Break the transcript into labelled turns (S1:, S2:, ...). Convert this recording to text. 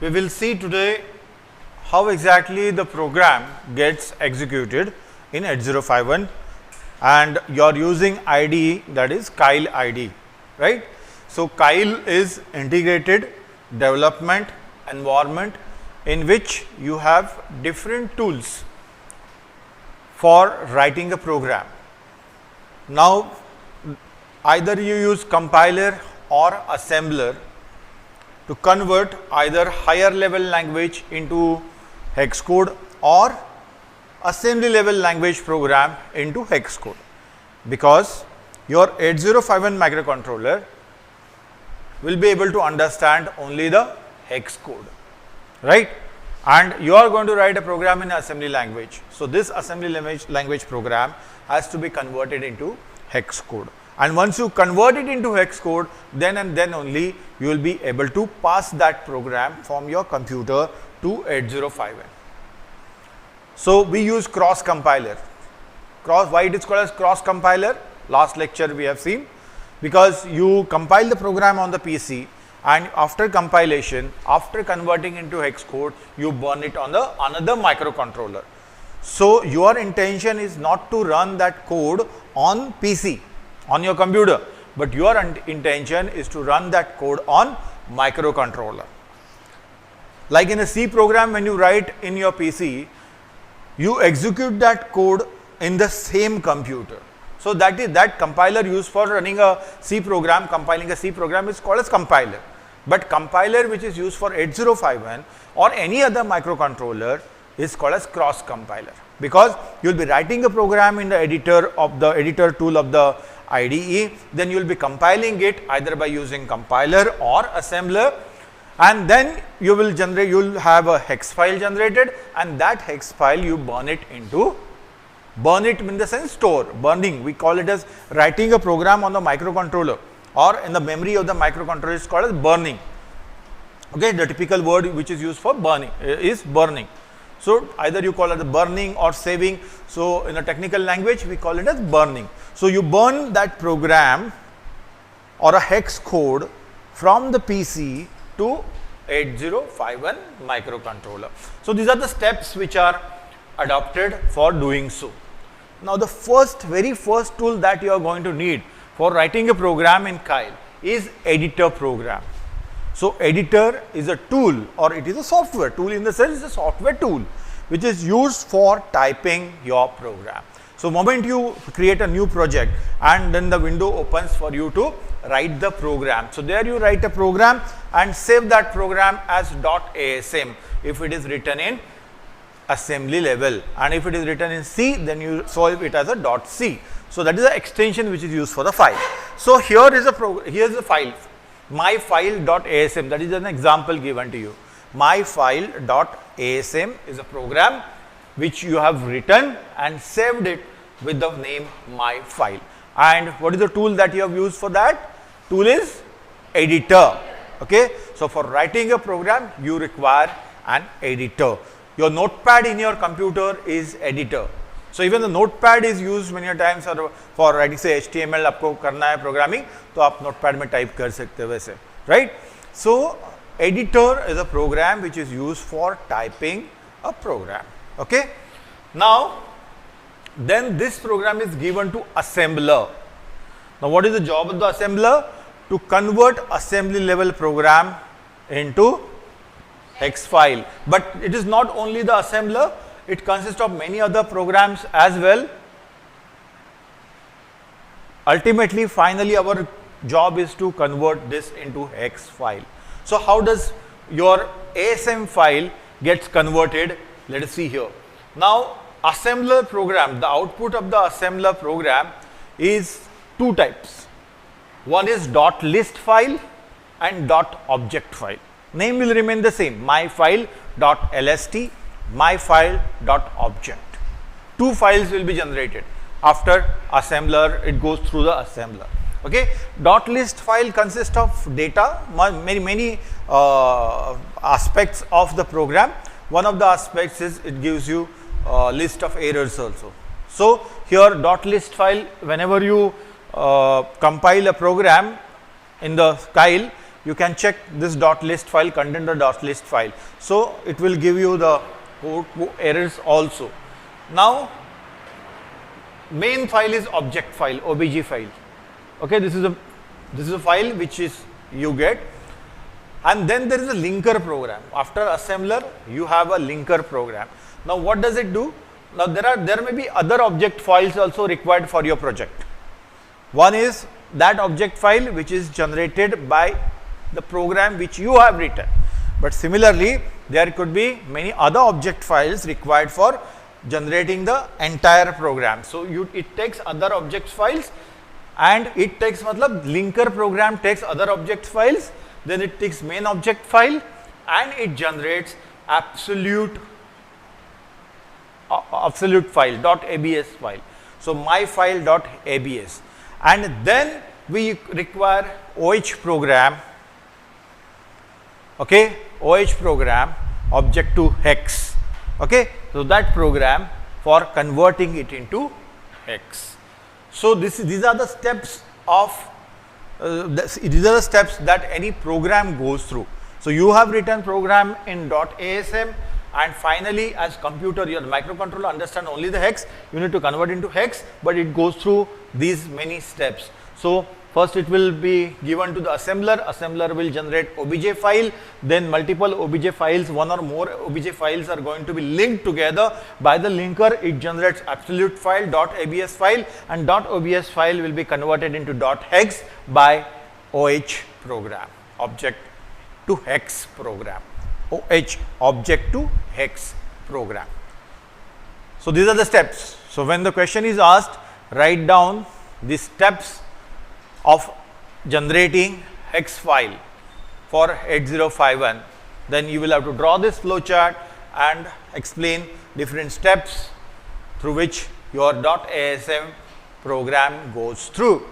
S1: we will see today how exactly the program gets executed in 8051, and you are using IDE, that is Kyle IDE, right. So, Kyle is integrated development environment in which you have different tools for writing a program. Now, either you use compiler or assembler to convert either higher level language into hex code or assembly level language program into hex code, because your 8051 microcontroller will be able to understand only the hex code, right, and you are going to write a program in assembly language. So, this assembly language program has to be converted into hex code, and once you convert it into hex code, then and then only you will be able to pass that program from your computer to 8051. So, we use cross compiler. Why it is called as cross compiler? Last lecture we have seen, because you compile the program on the PC, and after compilation, after converting into hex code, you burn it on the another microcontroller. So, your intention is not to run that code on PC, on your computer, but your intention is to run that code on microcontroller. Like in a C program, when you write in your PC, you execute that code in the same computer. So, that is that compiler used for running a C program, compiling a C program is called as compiler. But compiler which is used for 8051 or any other microcontroller is called as cross compiler, because you will be writing a program in the editor tool of the IDE, then you will be compiling it either by using compiler or assembler, and then you will have a hex file generated, and that hex file you burn it in the sense store, burning. We call it as writing a program on the microcontroller or in the memory of the microcontroller is called as burning. Okay, the typical word which is used for burning is burning. So, either you call it the burning or saving. So, in a technical language we call it as burning. So, you burn that program or a hex code from the PC to 8051 microcontroller. So, these are the steps which are adopted for doing so. Now, the very first tool that you are going to need for writing a program in Kyle is editor program. So, editor is a tool, or it is a software tool, in the sense it is a software tool which is used for typing your program. So, moment you create a new project and then the window opens for you to write the program. So, there you write a program and save that program as .asm if it is written in assembly level, and if it is written in C, then you solve it as a .c. So, that is the extension which is used for the file. So, here is the file, myfile.asm, that is an example given to you. Myfile.asm is a program which you have written and saved it with the name myfile. And what is the tool that you have used for that? Tool is editor. Okay. So, for writing a program, you require an editor. Your notepad in your computer is editor. So, even the notepad is used many times for writing, say HTML आपको करना है programming, तो आप notepad में type कर सकते हो वैसे, right? So, editor is a program which is used for typing a program. Okay. Now, then this program is given to assembler. Now, what is the job of the assembler? To convert assembly level program into hex file. But it is not only the assembler, it consists of many other programs as well. Ultimately, finally, our job is to convert this into hex file. So, how does your ASM file gets converted? Let us see here. Now, assembler program, the output of the assembler program is two types. One is .list file and .object file. Name will remain the same, myfile.lst, myfile.object. Two files will be generated. After assembler, it goes through the assembler. Okay. .list file consists of data, many aspects of the program. One of the aspects is it gives you a list of errors also. So, here .list file, whenever you compile a program in the Kyle, you can check this .list file, content.list file. So it will give you the errors also. Now main file is object file, obj file. Okay, this is a file which is you get, and then there is a linker program. After assembler, you have a linker program. Now what does it do? Now there may be other object files also required for your project. One is that object file which is generated by the program which you have written. But similarly, there could be many other object files required for generating the entire program. So it takes other object files, and it takes linker program takes other object files, then it takes main object file, and it generates absolute file, .abs file. So my file.abs, and then we require OH program, okay, OH program object to hex, okay. So that program for converting it into hex. So these are the steps of these are the steps that any program goes through. So you have written program in .asm, and finally as computer, your microcontroller understand only the hex, you need to convert into hex, but it goes through these many steps. So first it will be given to the assembler, assembler will generate obj file, then multiple obj files, one or more obj files are going to be linked together by the linker. It generates absolute file, .abs file, and .obs file will be converted into .hex by OH program, object to hex program, OH object to hex program. So these are the steps. So when the question is asked, write down the steps of generating hex file for 8051, then you will have to draw this flow chart and explain different steps through which your .asm program goes through.